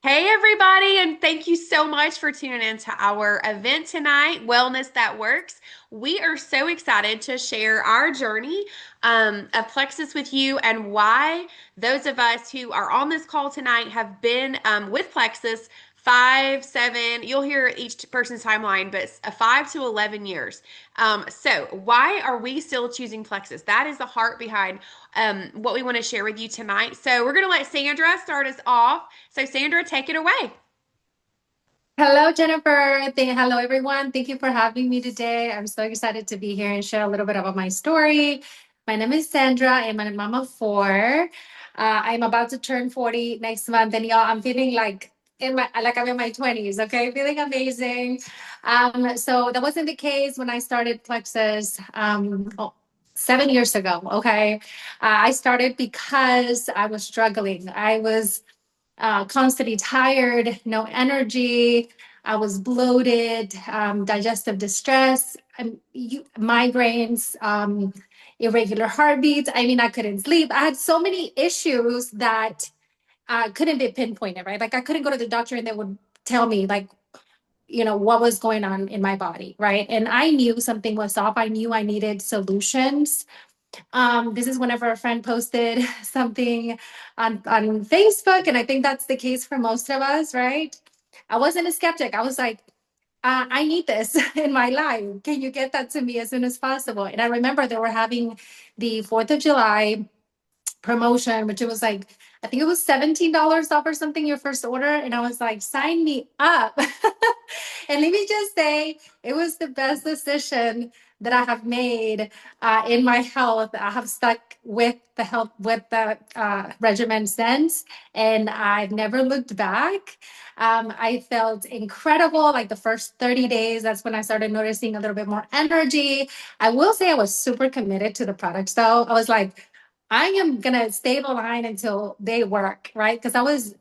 Hey, everybody, and thank you so much for tuning in to our event tonight, Wellness That Works. We are so excited to share our journey of Plexus with you and why those of us who are on this call tonight have been with Plexus 5, 7, you'll hear each person's timeline, but 5 to 11 years. So, why are we still choosing Plexus? That is the heart behind what we want to share with you tonight. So, we're going to let Sandra start us off. So, Sandra, take it away. Hello, Jennifer. Hello, everyone. Thank you for having me today. I'm so excited to be here and share a little bit about my story. My name is Sandra. I'm a mom of four. I'm about to turn 40 next month, and y'all, I'm feeling like I'm in my 20s. Okay, feeling amazing. So that wasn't the case when I started Plexus 7 years ago. Okay, I started because I was struggling. I was constantly tired, no energy. I was bloated, digestive distress, migraines, irregular heartbeats. I mean, I couldn't sleep. I had so many issues that couldn't be pinpointed, right? Like I couldn't go to the doctor and they would tell me like, what was going on in my body, right? And I knew something was off. I knew I needed solutions. This is whenever a friend posted something on Facebook, and I think that's the case for most of us, right? I wasn't a skeptic. I was like, I need this in my life. Can you get that to me as soon as possible? And I remember they were having the 4th of July promotion, which it was like, I think it was $17 off or something, your first order. And I was like, sign me up. And let me just say, it was the best decision that I have made in my health. I have stuck with the health, with the regimen since, and I've never looked back. I felt incredible. Like the first 30 days, that's when I started noticing a little bit more energy. I will say I was super committed to the products though. I was like, I am gonna stay the line until they work, right? Because I was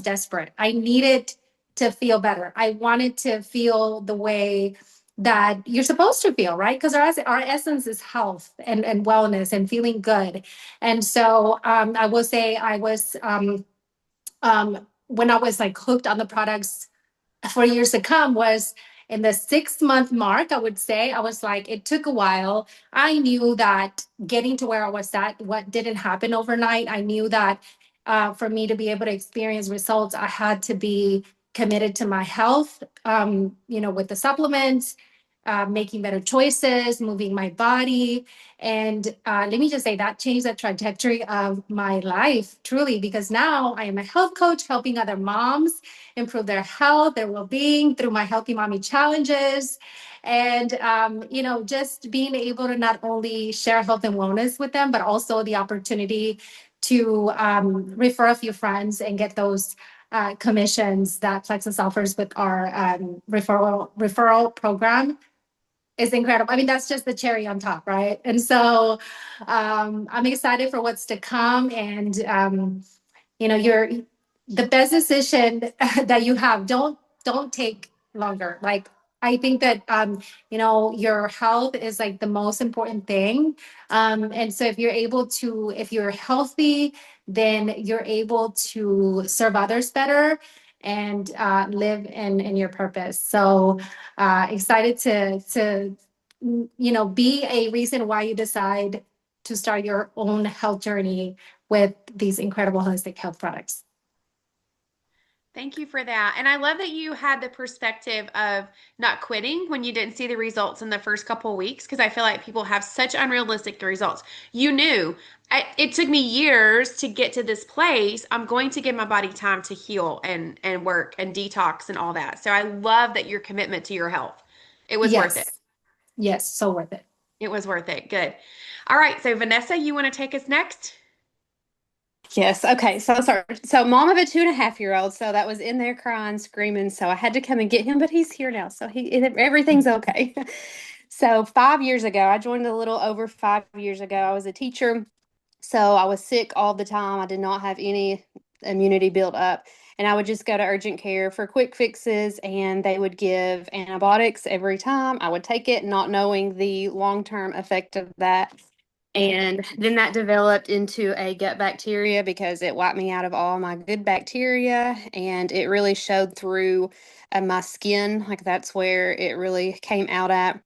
desperate. I needed to feel better. I wanted to feel the way that you're supposed to feel, right? Because our essence is health and wellness and feeling good. And so I will say I was when I was like hooked on the products for years to come was in the 6 month mark. I would say I was like, it took a while. I knew that getting to where I was at, what didn't happen overnight. I knew that for me to be able to experience results, I had to be committed to my health, with the supplements, making better choices, moving my body. And let me just say that changed the trajectory of my life truly, because now I am a health coach helping other moms improve their health, their well-being through my Healthy Mommy challenges. And, just being able to not only share health and wellness with them, but also the opportunity to refer a few friends and get those commissions that Plexus offers with our referral program is incredible. I mean, that's just the cherry on top, right? And so I'm excited for what's to come. And you're the best decision that you have. Don't take longer. Like I think that your health is like the most important thing. And so if you're healthy, then you're able to serve others better and live in your purpose. So excited to be a reason why you decide to start your own health journey with these incredible holistic health products. Thank you for that. And I love that you had the perspective of not quitting when you didn't see the results in the first couple of weeks, because I feel like people have such unrealistic results. You knew it took me years to get to this place. I'm going to give my body time to heal and work and detox and all that. So I love that your commitment to your health. It was worth it. Yes, yes, so worth it. It was worth it. Good. All right. So Vanessa, you want to take us next? Yes. Okay. So sorry. So mom of a 2.5-year-old. So that was in there crying, screaming. So I had to come and get him, but he's here now. So everything's okay. So 5 years ago, I joined a little over 5 years ago. I was a teacher. So I was sick all the time. I did not have any immunity built up. And I would just go to urgent care for quick fixes, and they would give antibiotics every time. I would take it, not knowing the long-term effect of that. And then that developed into a gut bacteria because it wiped me out of all my good bacteria. And it really showed through my skin. Like that's where it really came out at.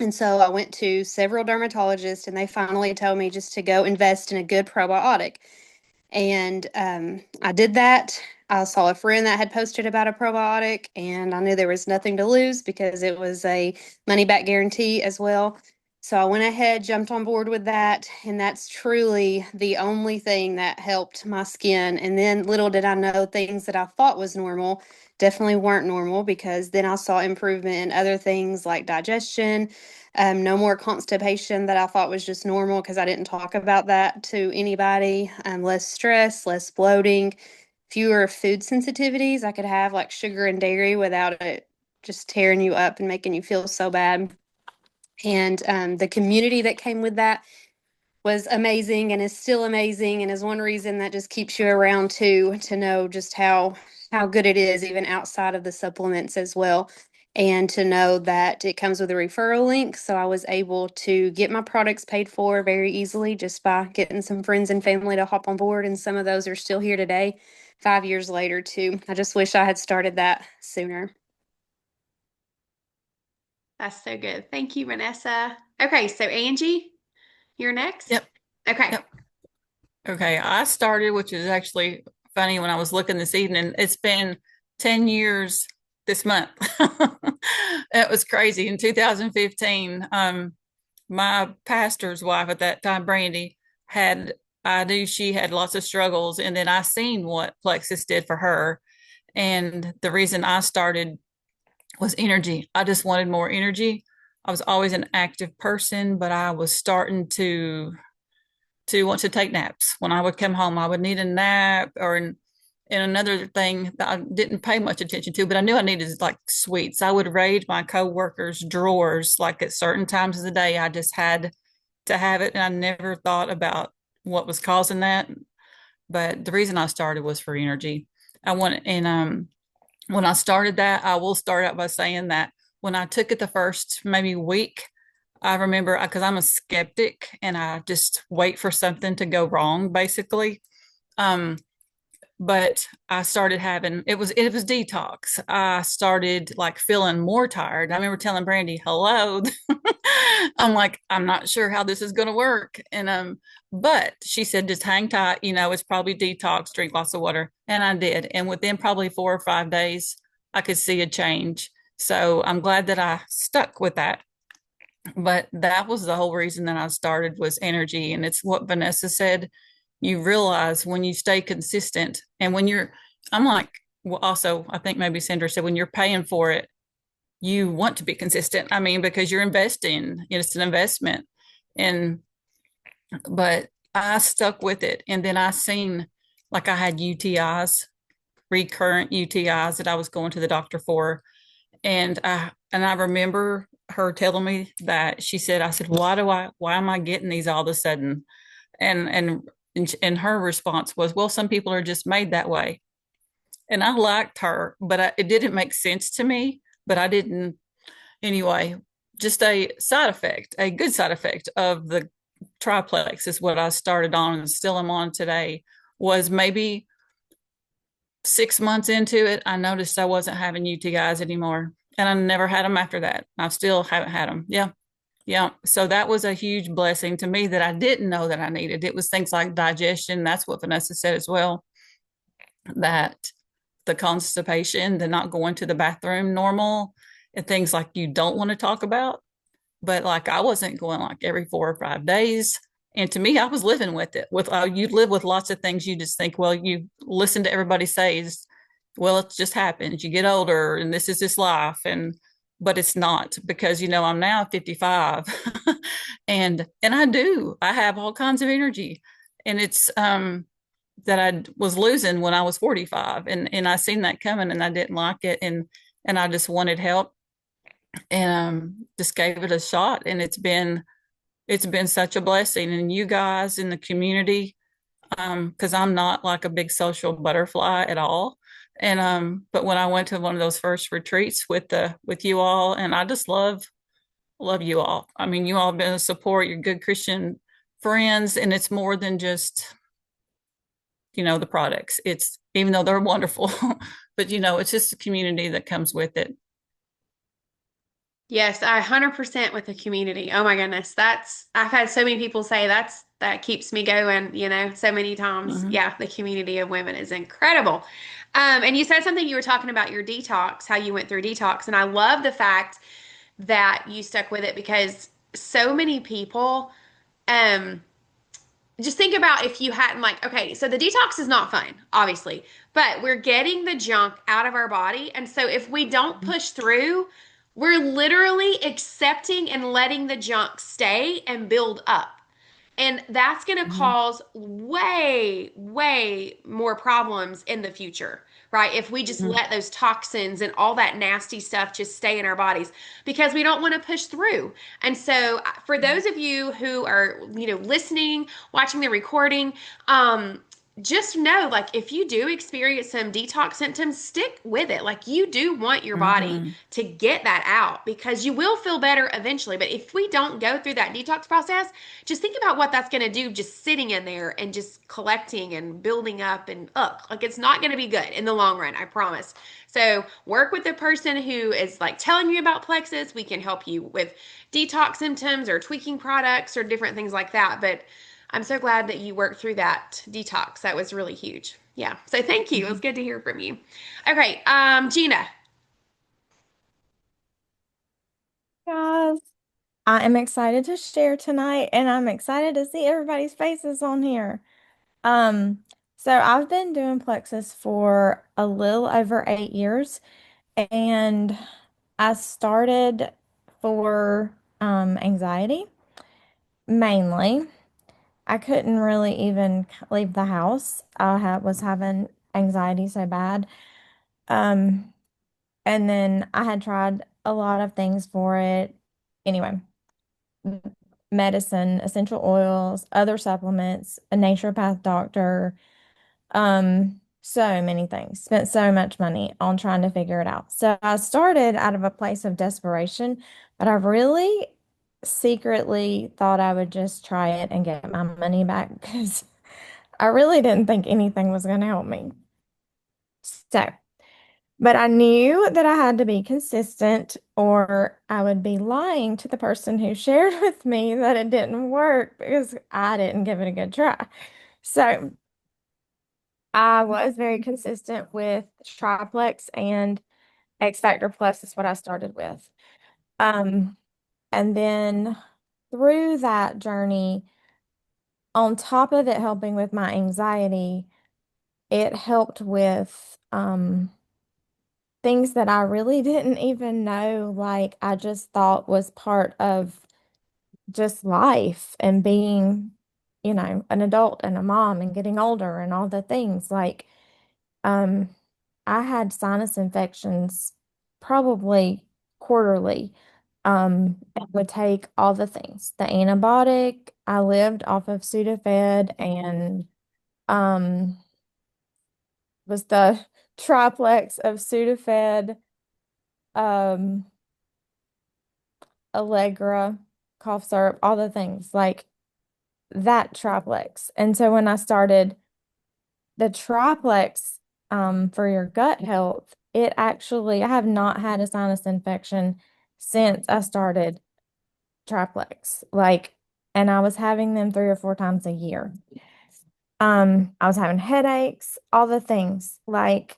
And so I went to several dermatologists, and they finally told me just to go invest in a good probiotic. And I did that. I saw a friend that had posted about a probiotic, and I knew there was nothing to lose because it was a money back guarantee as well. So I went ahead, jumped on board with that, and that's truly the only thing that helped my skin. And then little did I know, things that I thought was normal definitely weren't normal, because then I saw improvement in other things like digestion, no more constipation that I thought was just normal because I didn't talk about that to anybody. Less stress, less bloating, fewer food sensitivities I could have, like sugar and dairy, without it just tearing you up and making you feel so bad. And the community that came with that was amazing and is still amazing, and is one reason that just keeps you around too, to know just how good it is even outside of the supplements as well. And to know that it comes with a referral link. So I was able to get my products paid for very easily just by getting some friends and family to hop on board. And some of those are still here today, 5 years later, too. I just wish I had started that sooner. That's so good. Thank you, Vanessa. Okay, so Angie, you're next. Yep. Okay. Yep. Okay. I started, which is actually funny when I was looking this evening. It's been 10 years this month. It was crazy. In 2015, my pastor's wife at that time, Brandy, I knew she had lots of struggles. And then I seen what Plexus did for her. And the reason I started was energy. I just wanted more energy. I was always an active person, but I was starting to want to take naps. When I would come home, I would need a nap. And another thing that I didn't pay much attention to, but I knew I needed, like sweets. I would raid my coworkers' drawers like at certain times of the day. I just had to have it, and I never thought about what was causing that. But the reason I started was for energy. I want and When I started that, I will start out by saying that when I took it the first maybe week, I remember because I'm a skeptic and I just wait for something to go wrong, basically. Um, but I started having it was detox. I started like feeling more tired. I remember telling Brandy, "Hello," I'm like, I'm not sure how this is going to work, and but she said, just hang tight. It's probably detox. Drink lots of water, and I did. And within probably 4 or 5 days, I could see a change. So I'm glad that I stuck with that. But that was the whole reason that I started was energy. And it's what Vanessa said. You realize when you stay consistent and I'm like, well, also, I think maybe Sandra said, when you're paying for it, you want to be consistent. I mean, because you're investing, it's an investment. But I stuck with it. And then I seen, like, I had UTIs, recurrent UTIs that I was going to the doctor for. And I remember her telling me that I said, why am I getting these all of a sudden? And her response was, well, some people are just made that way. And I liked her, but it didn't make sense to me, but I didn't. Anyway, just a good side effect of the triplex is what I started on and still am on today, was maybe 6 months into it, I noticed I wasn't having UTIs anymore. And I never had them after that. I still haven't had them. Yeah. Yeah. So that was a huge blessing to me that I didn't know that I needed. It was things like digestion. That's what Vanessa said as well, that the constipation, the not going to the bathroom normal, and things like you don't want to talk about. But like I wasn't going like every 4 or 5 days. And to me, I was living with it. You live with lots of things. You just think, well, you listen to everybody say, well, it just happens. You get older, and this is this life, but it's not, because I'm now 55, and I have all kinds of energy, and it's that I was losing when I was 45, and I seen that coming, and I didn't like it, and I just wanted help, and just gave it a shot, and it's been such a blessing. And you guys in the community, because I'm not like a big social butterfly at all. And but when I went to one of those first retreats with you all, and I just love you all. I mean, you all have been a support. You're good Christian friends, and it's more than just, the products. It's, even though they're wonderful, but it's just a community that comes with it. Yes, I 100% with the community. Oh my goodness. I've had so many people say that keeps me going, so many times. Mhm. Yeah, the community of women is incredible. And you said something, you were talking about your detox, how you went through detox. And I love the fact that you stuck with it because so many people, um, just think about if you hadn't like, okay, so the detox is not fun, obviously, but we're getting the junk out of our body. And so if we don't push through, we're literally accepting and letting the junk stay and build up. And that's going to Mhm. cause way, way more problems in the future, right? If we just Mhm. let those toxins and all that nasty stuff just stay in our bodies because we don't want to push through. And so, for those of you who are, listening, watching the recording, just know, like, if you do experience some detox symptoms, stick with it. Like, you do want your body Mhm. to get that out because you will feel better eventually. But if we don't go through that detox process, just think about what that's going to do just sitting in there and just collecting and building up and up. Like, it's not going to be good in the long run, I promise. So work with the person who is like telling you about Plexus. We can help you with detox symptoms or tweaking products or different things like that. But I'm so glad that you worked through that detox. That was really huge. Yeah. So thank you. It was Mhm. good to hear from you. Okay, Gina. Guys, I am excited to share tonight, and I'm excited to see everybody's faces on here. Um, so I've been doing Plexus for a little over 8 years, and I started for anxiety mainly. I couldn't really even leave the house. Was having anxiety so bad. Um, and then I had tried a lot of things for it. Anyway, medicine, essential oils, other supplements, a naturopath doctor, so many things. Spent so much money on trying to figure it out. So I started out of a place of desperation, but I really secretly thought I would just try it and get my money back because I really didn't think anything was going to help me. So, but I knew that I had to be consistent or I would be lying to the person who shared with me that it didn't work because I didn't give it a good try. So I was very consistent with Triplex and X Factor Plus is what I started with. Um, and then through that journey, on top of it helping with my anxiety, it helped with things that I really didn't even know, like I just thought was part of just life and being, an adult and a mom and getting older and all the things. Like, um, I had sinus infections probably quarterly. And would take all the things, the antibiotic. I lived off of Sudafed and um was the triplex of Sudafed, um, Allegra, cough syrup, all the things like that triplex. And so when I started the triplex for your gut health, I have not had a sinus infection since I started triplex. Like, and I was having them 3 or 4 times a year. I was having headaches, all the things. Like,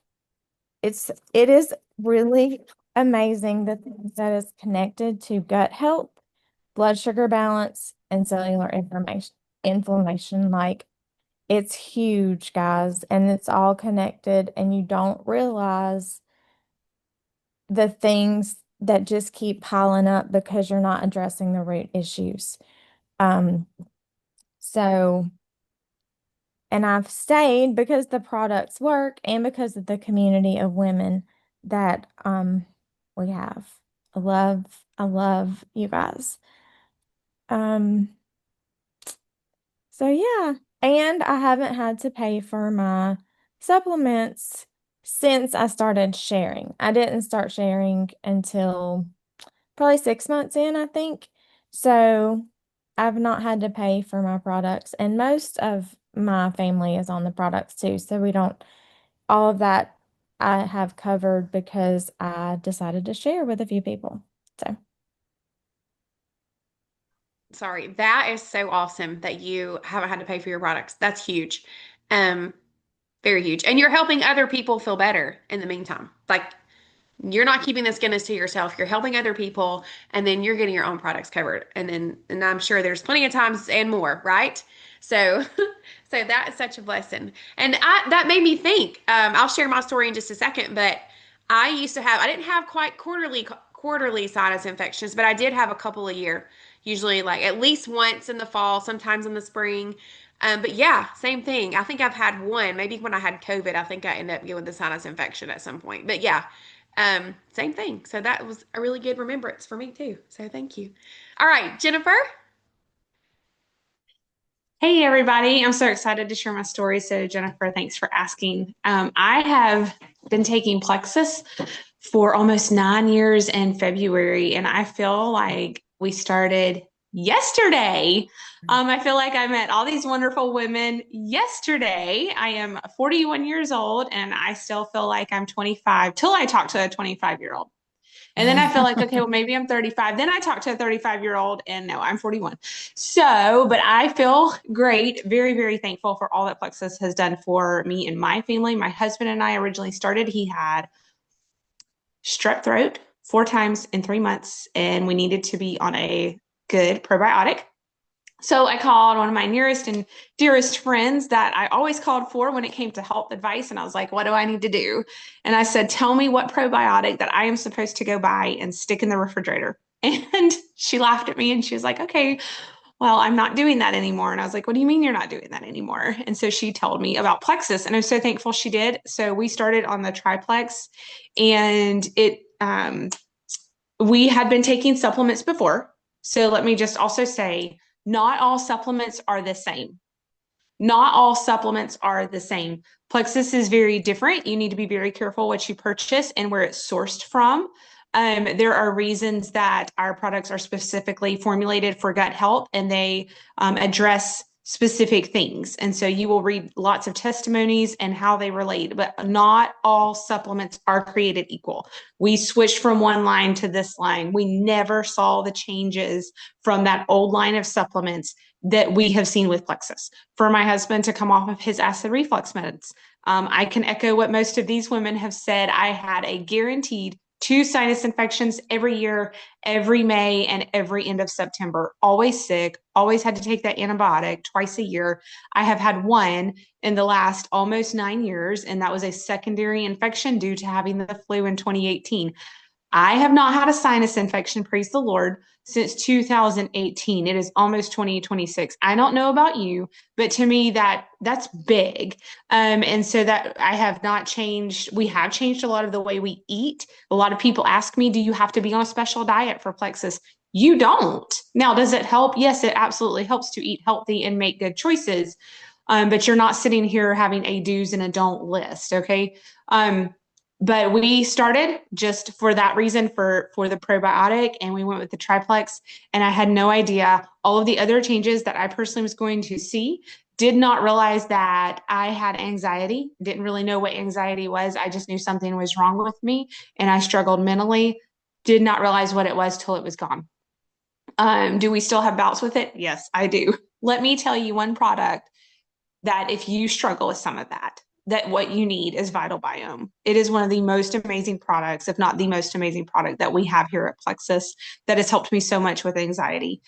it is really amazing the things that is connected to gut health, blood sugar balance, and cellular inflammation. Like, it's huge, guys, and it's all connected, and you don't realize the things that just keep piling up because you're not addressing the root issues. Um, so, and I've stayed because the products work and because of the community of women that we have. I love you guys. Um, so yeah, and I haven't had to pay for my supplements since I started sharing. I didn't start sharing until probably 6 months in, I think. So I've not had to pay for my products, and most of my family is on the products too. So we don't, all of that I have covered because I decided to share with a few people. So, Sorry, that is so awesome that you haven't had to pay for your products. That's huge. Um, Very huge. And you're helping other people feel better in the meantime. Like you're not keeping this goodness to yourself. You're helping other people and then you're getting your own products covered. And I'm sure there's plenty of times and more, right? So so that is such a blessing. And that made me think. I'll share my story in just a second, but I didn't have quite quarterly sinus infections, but I did have a couple a year, usually like at least once in the fall, sometimes in the spring. But yeah, same thing. I think I've had one, maybe when I had COVID, I think I ended up getting the sinus infection at some point. But yeah, same thing. So that was a really good remembrance for me too. So thank you. All right, Jennifer. Hey, everybody. I'm so excited to share my story. So, Jennifer, thanks for asking. I have been taking Plexus for almost 9 years in February, and I feel like we started yesterday. I feel like I met all these wonderful women yesterday. I am 41 years old, and I still feel like I'm 25 till I talk to a 25-year-old. And then I feel like, okay, well, maybe I'm 35. Then I talk to a 35-year-old and no, I'm 41. So, but I feel great, very, very thankful for all that Plexus has done for me and my family. My husband and I originally started, he had strep throat 4 times in 3 months, and we needed to be on a good probiotic. So I called one of my nearest and dearest friends that I always called for when it came to health advice. And I was like, what do I need to do? And I said, tell me what probiotic that I am supposed to go buy and stick in the refrigerator. And she laughed at me and she was like, okay, well, I'm not doing that anymore. And I was like, what do you mean you're not doing that anymore? And so she told me about Plexus, and I'm so thankful she did. So we started on the triplex, and we had been taking supplements before. So let me just also say, not all supplements are the same. Not all supplements are the same. Plexus is very different. You need to be very careful what you purchase and where it's sourced from. There are reasons that our products are specifically formulated for gut health, and they address specific things. And so you will read lots of testimonies and how they relate, but not all supplements are created equal. We switched from one line to this line. We never saw the changes from that old line of supplements that we have seen with Plexus. For my husband to come off of his acid reflux meds, I can echo what most of these women have said. I had a guaranteed 2 sinus infections every year, every May and every end of September, always sick, always had to take that antibiotic twice a year. I have had one in the last almost 9 years, and that was a secondary infection due to having the flu in 2018. I have not had a sinus infection, praise the Lord, since 2018. It is almost 2026. I don't know about you, but to me that's big. And so that I have not changed. We have changed a lot of the way we eat. A lot of people ask me, do you have to be on a special diet for Plexus? You don't. Now, does it help? Yes, it absolutely helps to eat healthy and make good choices. But you're not sitting here having a do's and a don't list. Okay. But we started just for that reason, for the probiotic, and we went with the triplex, and I had no idea all of the other changes that I personally was going to see. Did not realize that I had anxiety. Didn't really know what anxiety was. I just knew something was wrong with me and I struggled mentally. Did not realize what it was till it was gone. Do we still have bouts with it? Yes, I do. Let me tell you one product that if you struggle with some of that what you need is Vital Biome. It is one of the most amazing products, if not the most amazing product that we have here at Plexus, that has helped me so much with anxiety.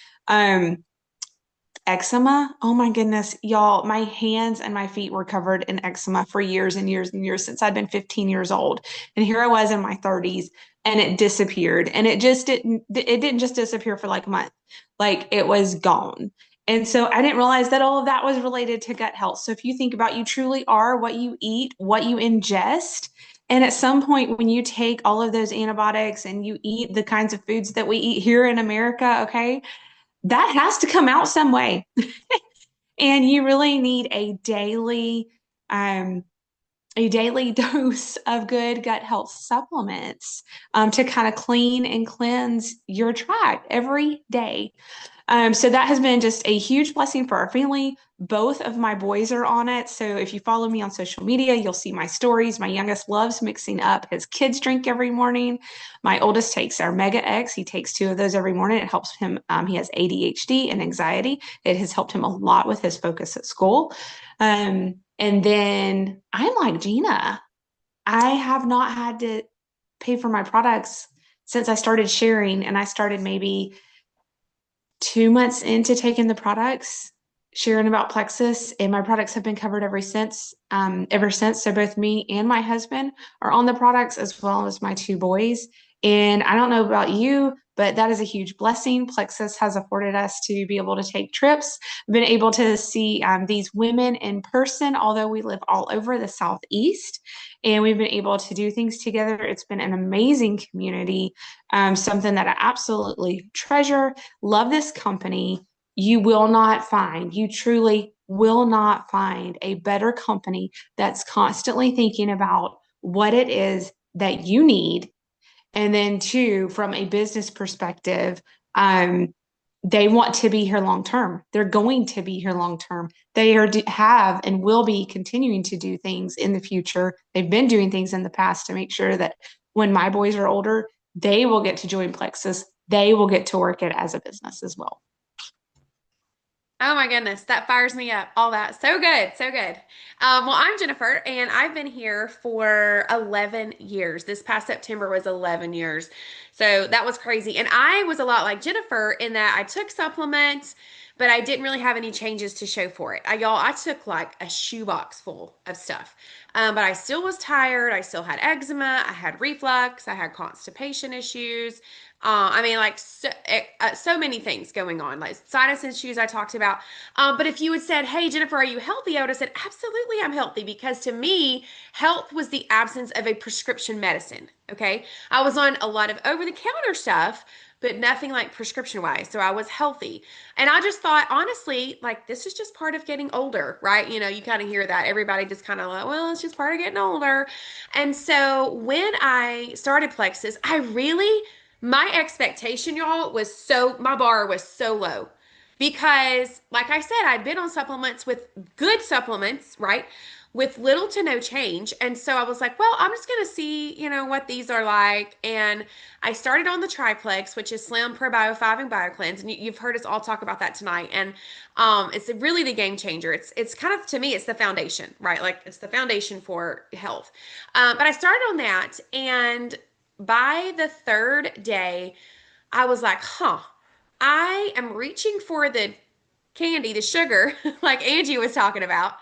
Eczema, oh my goodness, y'all, my hands and my feet were covered in eczema for years and years and years since I'd been 15 years old. And here I was in my 30s, and it disappeared. And it didn't just disappear for like a month. Like, it was gone. And so I didn't realize that all of that was related to gut health. So if you think about, you truly are what you eat, what you ingest. And at some point, when you take all of those antibiotics and you eat the kinds of foods that we eat here in America, okay, that has to come out some way. And you really need a daily dose of good gut health supplements to kind of clean and cleanse your tract every day. So that has been just a huge blessing for our family. Both of my boys are on it. So if you follow me on social media, you'll see my stories. My youngest loves mixing up his kids' drink every morning. My oldest takes our Mega X. He takes 2 of those every morning. It helps him. He has ADHD and anxiety. It has helped him a lot with his focus at school. And then I'm like Gina. I have not had to pay for my products since I started sharing, and I started maybe 2 months into taking the products, sharing about Plexus, and my products have been covered ever since. So both me and my husband are on the products, as well as my 2 boys. And I don't know about you, but that is a huge blessing. Plexus has afforded us to be able to take trips, been able to see these women in person, although we live all over the Southeast, and we've been able to do things together. It's been an amazing community, something that I absolutely treasure. Love this company. You will not find, you truly will not find a better company that's constantly thinking about what it is that you need. And then 2, from a business perspective, they want to be here long term. They're going to be here long term. They have and will be continuing to do things in the future. They've been doing things in the past to make sure that when my boys are older, they will get to join Plexus. They will get to work it as a business as well. Oh my goodness, that fires me up. All that. So good. So good. Well, I'm Jennifer, and I've been here for 11 years. This past September was 11 years. So that was crazy. And I was a lot like Jennifer in that I took supplements, but I didn't really have any changes to show for it. I took like a shoebox full of stuff. But I still was tired. I still had eczema. I had reflux. I had constipation issues. Like so many things going on, like sinus issues I talked about. But if you had said, "Hey, Jennifer, are you healthy?" I would have said, "Absolutely, I'm healthy," because to me, health was the absence of a prescription medicine. Okay, I was on a lot of over-the-counter stuff, but nothing like prescription-wise. So I was healthy, and I just thought, honestly, like this is just part of getting older, right? You kind of hear that everybody just kind of like, well, it's just part of getting older. And so when I started Plexus, my expectation, y'all, my bar was so low because, like I said, I'd been on supplements with good supplements, right? With little to no change. And so I was like, well, I'm just going to see, what these are like. And I started on the Triplex, which is Slim Probio 5 and BioCleanse. And you've heard us all talk about that tonight. And it's really the game changer. It's kind of, to me, it's the foundation, right? Like it's the foundation for health. But I started on that, and by the 3rd day, I was like, I am reaching for the candy, the sugar, like Angie was talking about,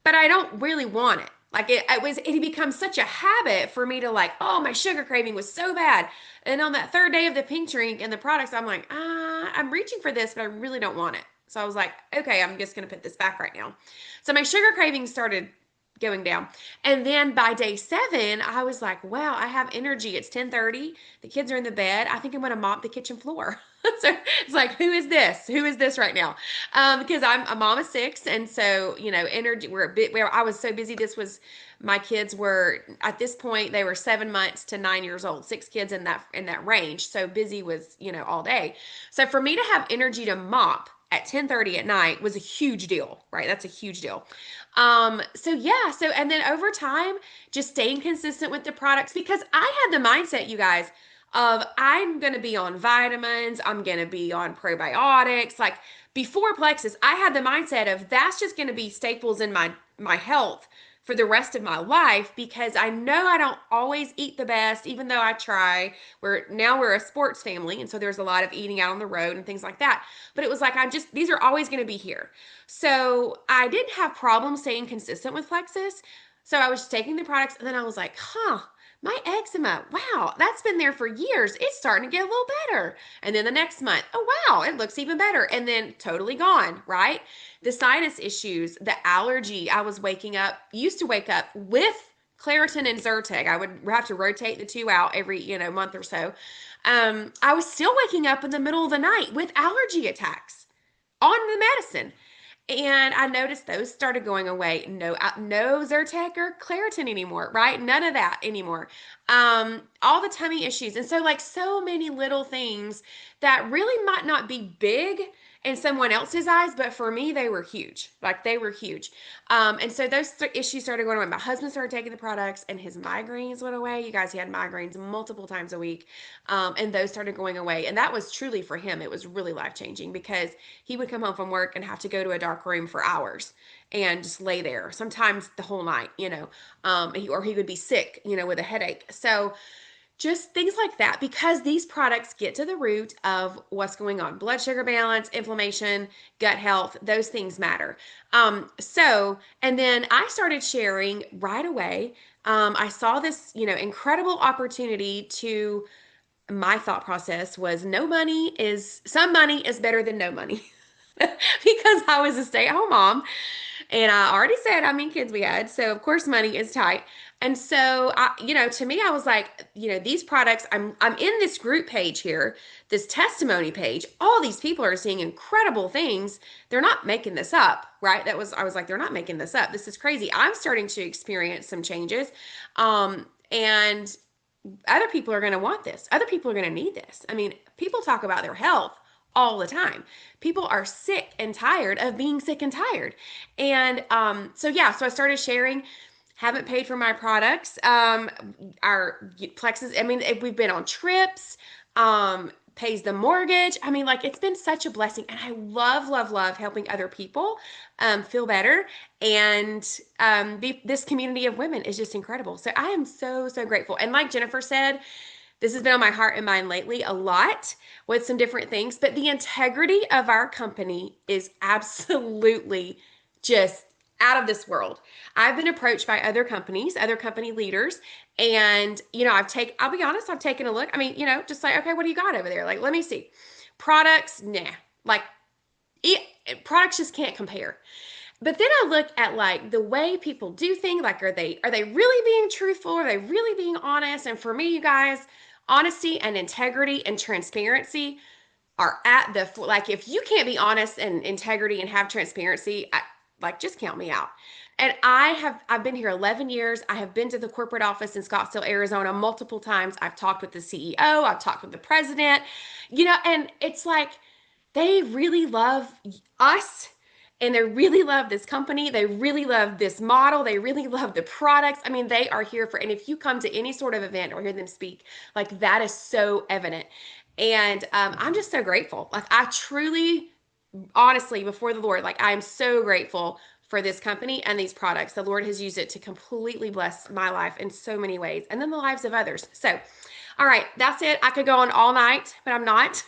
but I don't really want it. Like it had become such a habit for me to like, oh, my sugar craving was so bad. And on that 3rd day of the pink drink and the products, I'm like, I'm reaching for this, but I really don't want it. So I was like, okay, I'm just going to put this back right now. So my sugar craving started going down. And then by day 7, I was like, wow, I have energy. It's 10:30. The kids are in the bed. I think I'm going to mop the kitchen floor. So it's like, who is this? Who is this right now? Because I'm a mom of 6. And so, energy, I was so busy. My kids were, at this point, they were 7 months to 9 years old, 6 kids in that range. So busy was, all day. So for me to have energy to mop at 10:30 at night was a huge deal, right? That's a huge deal. And then over time, just staying consistent with the products, because I had the mindset, you guys, of I'm going to be on vitamins, I'm going to be on probiotics. Like before Plexus, I had the mindset of that's just going to be staples in my health for the rest of my life, because I know I don't always eat the best, even though I try. We're a sports family, and so there's a lot of eating out on the road and things like that. But it was like, these are always going to be here. So I didn't have problems staying consistent with Plexus. So I was taking the products, and then I was like, my eczema, wow, that's been there for years. It's starting to get a little better. And then the next month, oh, wow, it looks even better. And then totally gone, right? The sinus issues, the allergy, used to wake up with Claritin and Zyrtec. I would have to rotate the 2 out every, month or so. I was still waking up in the middle of the night with allergy attacks on the medicine. And I noticed those started going away. No Zyrtec or Claritin anymore, right? None of that anymore. All the tummy issues. And so like so many little things that really might not be big in someone else's eyes, but for me, they were huge. Like they were huge. And so those issues started going away. My husband started taking the products and his migraines went away. You guys, he had migraines multiple times a week. And those started going away. And that was truly for him. It was really life-changing because he would come home from work and have to go to a dark room for hours and just lay there, sometimes the whole night, or he would be sick, with a headache. So just things like that, because these products get to the root of what's going on. Blood sugar balance, inflammation, gut health, those things matter. And then I started sharing right away. I saw this, incredible opportunity to, my thought process was some money is better than no money. Because I was a stay-at-home mom and I already said how many kids we had. So of course money is tight. And so to me, I was like, these products, I'm in this group page here, this testimony page. All these people are seeing incredible things. They're not making this up, right? I was like, they're not making this up. This is crazy. I'm starting to experience some changes. And other people are going to want this. Other people are going to need this. I mean, people talk about their health all the time. People are sick and tired of being sick and tired. And so I started sharing. Haven't paid for my products. Our Plexus, I mean, we've been on trips, pays the mortgage. I mean, like, it's been such a blessing. And I love, love, love helping other people feel better. And this community of women is just incredible. So I am so, so grateful. And like Jennifer said, this has been on my heart and mind lately a lot with some different things, but the integrity of our company is absolutely just out of this world. I've been approached by other companies, other company leaders, and I'll be honest, I've taken a look. I mean, just like, okay, what do you got over there? Like, let me see. Products, nah. Like, products just can't compare. But then I look at like the way people do things, like are they really being truthful? Are they really being honest? And for me, you guys, honesty and integrity and transparency are at the, like, if you can't be honest and integrity and have transparency, just count me out. And I've been here 11 years. I have been to the corporate office in Scottsdale, Arizona multiple times. I've talked with the CEO. I've talked with the president, and it's like, they really love us. And they really love this company. They really love this model. They really love the products. I mean, they are here for, and if you come to any sort of event or hear them speak, like, that is so evident. And I'm just so grateful. Like, I truly, honestly, before the Lord, like, I am so grateful for this company and these products. The Lord has used it to completely bless my life in so many ways, and then the lives of others. So, all right, that's it. I could go on all night, but I'm not.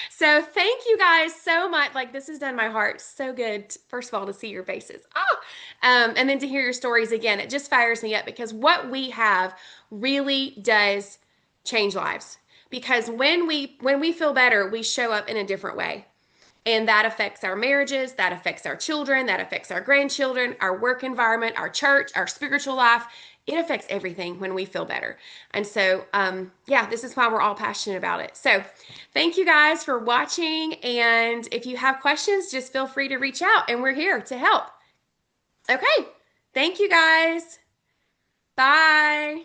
So thank you guys so much. Like, this has done my heart so good, first of all, to see your faces. And then to hear your stories again. It just fires me up, because what we have really does change lives. Because when we feel better, we show up in a different way. And that affects our marriages, that affects our children, that affects our grandchildren, our work environment, our church, our spiritual life. It affects everything when we feel better. And so, this is why we're all passionate about it. So thank you guys for watching. And if you have questions, just feel free to reach out, and we're here to help. Okay. Thank you guys. Bye.